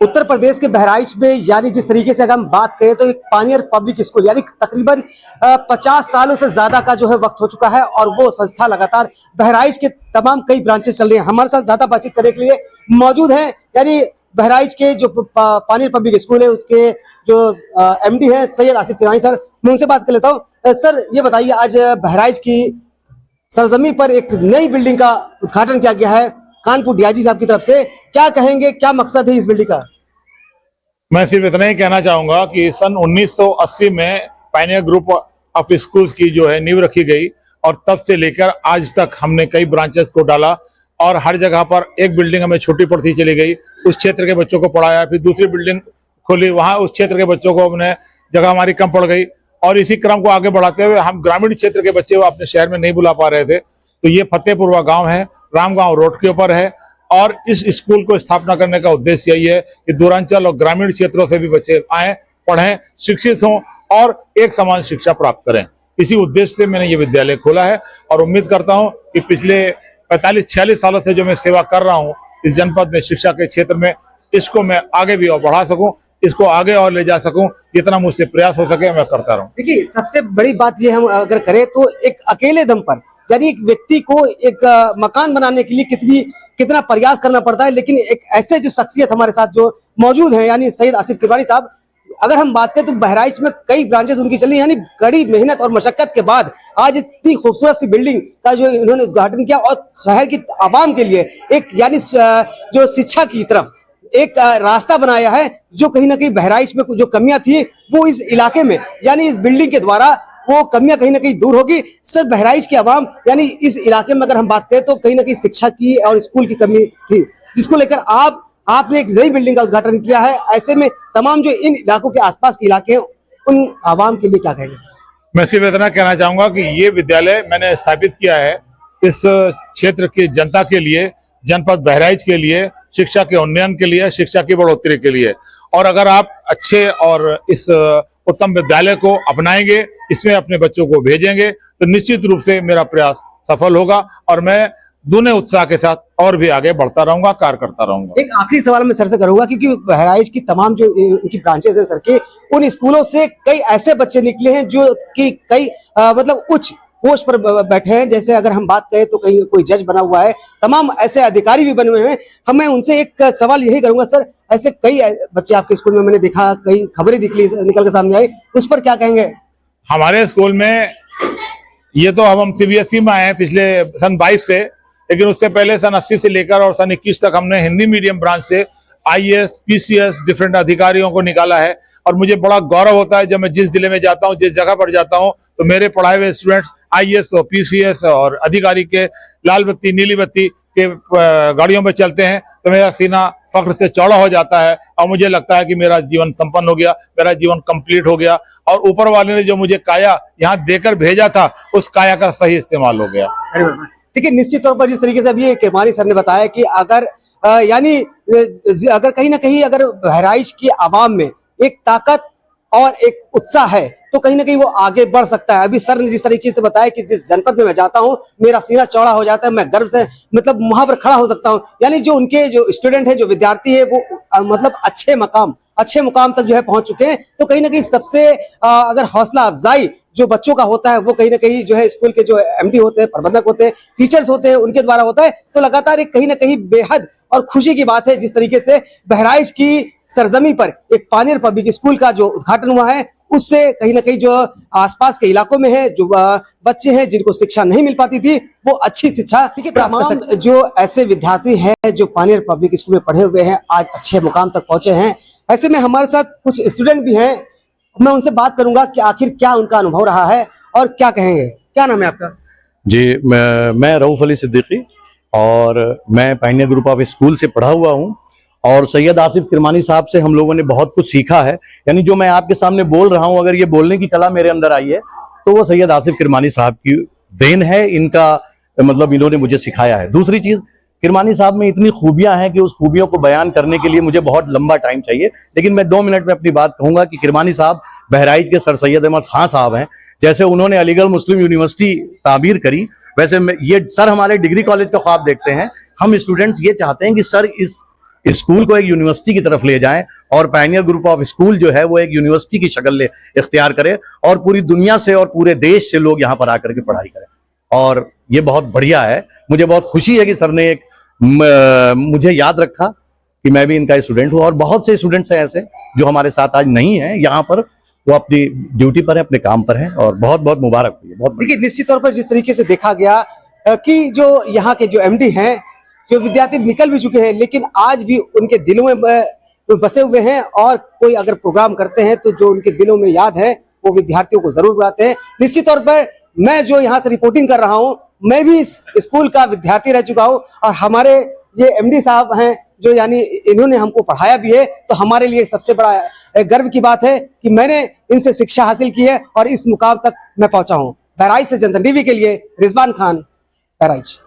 उत्तर प्रदेश के बहराइच में यानी जिस तरीके से अगर हम बात करें तो एक पानियर पब्लिक स्कूल यानी तकरीबन 50 सालों से ज्यादा का जो है वक्त हो चुका है और वो संस्था लगातार बहराइच के तमाम कई ब्रांचेस चल रही हैं। हमारे साथ ज्यादा बातचीत करने के लिए मौजूद हैं यानी बहराइच के जो पानियर पब्लिक स्कूल है उसके जो एमडी है सैयद आसिफ किरमानी सर, मैं उनसे बात कर लेता हूँ। सर ये बताइए, आज बहराइच की सरजमी पर एक नई बिल्डिंग का उद्घाटन किया गया है कानपुर डीआईजी साहब की तरफ से, क्या कहेंगे, क्या मकसद है इस बिल्डिंग का? मैं सिर्फ इतना ही कहना चाहूंगा कि सन 1980 में पायनियर ग्रुप ऑफ स्कूल्स की जो है नींव रखी गई और तब से लेकर आज तक हमने कई ब्रांचेस को डाला और हर जगह पर एक बिल्डिंग हमें छोटी पड़ती चली गई, उस क्षेत्र के बच्चों को पढ़ाया, फिर दूसरी बिल्डिंग खोली, वहां उस क्षेत्र के बच्चों को हमने जगह हमारी कम पड़ गई और इसी क्रम को आगे बढ़ाते हुए हम ग्रामीण क्षेत्र के बच्चे अपने शहर में नहीं बुला पा रहे थे। तो ये फतेहपुरवा गांव है, रामगांव रोड के ऊपर है और इस स्कूल को स्थापना करने का उद्देश्य यही है कि दूरांचल और ग्रामीण क्षेत्रों से भी बच्चे आए, पढ़ें, शिक्षित हों और एक समान शिक्षा प्राप्त करें। इसी उद्देश्य से मैंने ये विद्यालय खोला है और उम्मीद करता हूं कि पिछले 45-46 सालों से जो मैं सेवा कर रहा हूं इस जनपद में शिक्षा के क्षेत्र में, इसको मैं आगे भी और बढ़ा सकूं, इसको आगे और ले जा सकूं, जितना मुझसे प्रयास हो सके मैं करता रहूं। देखिए, सबसे बड़ी बात ये हम अगर करें तो एक अकेले दम पर यानी एक व्यक्ति को एक मकान बनाने के लिए कितना प्रयास करना पड़ता है, लेकिन एक ऐसे जो शख्सियत हमारे साथ जो मौजूद है यानी सैयद आसिफ किरमानी साहब, अगर हम बात करें तो बहराइच में कई ब्रांचेस उनकी चली, यानी कड़ी मेहनत और मशक्कत के बाद आज इतनी खूबसूरत सी बिल्डिंग का जो इन्होंने उद्घाटन किया और शहर की आवाम के लिए एक यानी जो शिक्षा की तरफ एक रास्ता बनाया है, जो कहीं ना कहीं बहराइच में जो कमियां थी वो इस इलाके में यानी इस बिल्डिंग के द्वारा वो कमियां कहीं ना कहीं दूर होगी। सर, बहराइच की आवाम यानी इस इलाके में अगर हम बात करें तो कहीं ना कहीं शिक्षा की और स्कूल की कमी थी, जिसको लेकर आपने एक नई बिल्डिंग का उद्घाटन किया है। ऐसे में तमाम जो इन इलाकों के आसपास के इलाके हैं उन आवाम के लिए क्या कहेंगे? मैं सिर्फ इतना कहना चाहूंगा कि ये विद्यालय मैंने स्थापित किया है इस क्षेत्र की जनता के लिए, जनपद बहराइच के लिए, शिक्षा के उन्नयन के लिए, शिक्षा की बढ़ोतरी के लिए। और अगर आप अच्छे और इस उत्तम विद्यालय को अपनाएंगे, इसमें अपने बच्चों को भेजेंगे तो निश्चित रूप से मेरा प्रयास सफल होगा और मैं दूने उत्साह के साथ और भी आगे बढ़ता रहूंगा, कार्य करता रहूंगा। एक आखिरी सवाल मैं सर से करूंगा, क्योंकि बहराइच की तमाम जो उनकी ब्रांचेस हैं सर के, उन स्कूलों से कई ऐसे बच्चे निकले हैं जो कि कई मतलब उच्च पोस्ट पर बैठे हैं। जैसे अगर हम बात करें तो कहीं कोई जज बना हुआ है, तमाम ऐसे अधिकारी भी बने हुए हैं। हमें उनसे एक सवाल यही करूंगा सर, ऐसे कई बच्चे आपके स्कूल में मैंने देखा, कई खबरें निकल के सामने आई, उस पर क्या कहेंगे? हमारे स्कूल में ये तो अब हम सीबीएसई में आए हैं पिछले सन 22 से, लेकिन उससे पहले सन 80 से लेकर और सन 21 तक हमने हिंदी मीडियम ब्रांच से आईएएस, पीसीएस डिफरेंट अधिकारियों को निकाला है और मुझे बड़ा गौरव होता है जब मैं जिस जिले में जाता हूं, जिस जगह पर जाता हूं, तो मेरे पढ़ाए हुए स्टूडेंट्स आईएएस और पीसीएस और अधिकारी के लाल बत्ती नीली बत्ती के गाड़ियों में चलते हैं तो मेरा सीना फख्र से चौड़ा हो जाता है और मुझे लगता है कि मेरा जीवन संपन्न हो गया, मेरा जीवन कंप्लीट हो गया और ऊपर वाले ने जो मुझे काया यहाँ देकर भेजा था उस काया का सही इस्तेमाल हो गया। देखिए, निश्चित तौर पर जिस तरीके से अभी किरमानी सर ने बताया कि अगर यानी अगर कहीं ना कहीं अगर बहराइच की आवाम में एक ताकत और एक उत्साह है तो कहीं ना कहीं वो आगे बढ़ सकता है। अभी सर ने जिस तरीके से बताया कि जिस जनपद में मैं जाता हूं मेरा सीना चौड़ा हो जाता है, मैं गर्व से मतलब वहां पर खड़ा हो सकता हूं। यानी जो उनके जो स्टूडेंट है, जो विद्यार्थी है, वो मतलब अच्छे मुकाम तक जो है पहुंच चुके हैं। तो कहीं ना कहीं सबसे अगर हौसला अफजाई जो बच्चों का होता है वो कहीं ना कहीं जो है स्कूल के जो एमडी होते हैं, प्रबंधक होते हैं, टीचर्स होते हैं, उनके द्वारा होता है। तो लगातार एक कहीं ना कहीं बेहद और खुशी की बात है जिस तरीके से बहराइच की सरजमी पर एक पानियर पब्लिक स्कूल का जो उद्घाटन हुआ है, उससे कहीं ना कहीं जो आसपास के इलाकों में है जो बच्चे हैं जिनको शिक्षा नहीं मिल पाती थी वो अच्छी शिक्षा प्राप्त कर सकते। जो ऐसे विद्यार्थी हैं जो पानियर पब्लिक स्कूल में पढ़े हुए हैं, आज अच्छे मुकाम तक पहुंचे हैं। ऐसे में हमारे साथ कुछ स्टूडेंट भी हैं, मैं उनसे बात करूंगा कि आखिर क्या उनका अनुभव रहा है और क्या कहेंगे। क्या नाम है आपका? जी, मैं रऊफ अली सिद्दीकी और मैं पायनियर ग्रुप ऑफ स्कूल से पढ़ा हुआ हूं और सैयद आसिफ किरमानी साहब से हम लोगों ने बहुत कुछ सीखा है। यानी जो मैं आपके सामने बोल रहा हूं, अगर ये बोलने की कला मेरे अंदर आई है तो वो सैयद आसिफ किरमानी साहब की देन है, इनका मतलब इन्होंने मुझे सिखाया है। दूसरी चीज, किरमानी साहब में इतनी खूबियां हैं कि उस खूबियों को बयान करने के लिए मुझे बहुत लंबा टाइम चाहिए, लेकिन मैं 2 मिनट में अपनी बात कहूंगा कि किरमानी साहब बहराइच के सर सैयद अहमद खान साहब हैं। जैसे उन्होंने अलीगढ़ मुस्लिम यूनिवर्सिटी तामीर करी, वैसे ये सर हमारे डिग्री कॉलेज का ख्वाब देखते हैं। हम स्टूडेंट्स ये चाहते हैं कि सर इस स्कूल को एक यूनिवर्सिटी की तरफ ले जाएं और पायनियर ग्रुप ऑफ स्कूल जो है वो एक यूनिवर्सिटी की शक्ल इख्तियार करे और पूरी दुनिया से और पूरे देश से लोग यहाँ पर आकर के पढ़ाई करें। और ये बहुत बढ़िया है, मुझे बहुत खुशी है कि सर ने मुझे याद रखा कि मैं भी इनका स्टूडेंट हूँ। और बहुत से स्टूडेंट्स हैं ऐसे जो हमारे साथ आज नहीं हैं यहाँ पर, वो अपनी ड्यूटी पर है, अपने काम पर हैं, और बहुत बहुत मुबारक हुई है। बहुत देखिए, निश्चित तौर पर जिस तरीके से देखा गया कि जो यहाँ के जो एमडी हैं, जो विद्यार्थी निकल भी चुके हैं, लेकिन आज भी उनके दिलों में बसे हुए हैं, और कोई अगर प्रोग्राम करते हैं तो जो उनके दिलों में याद है वो विद्यार्थियों को जरूर बुलाते हैं। निश्चित तौर पर मैं जो यहाँ से रिपोर्टिंग कर रहा हूँ, मैं भी इस स्कूल का विद्यार्थी रह चुका हूँ, और हमारे ये एमडी साहब हैं जो यानी इन्होंने हमको पढ़ाया भी है, तो हमारे लिए सबसे बड़ा गर्व की बात है कि मैंने इनसे शिक्षा हासिल की है और इस मुकाम तक मैं पहुंचा हूं। बहराइच से जनता टीवी के लिए रिजवान खान, बहराइच।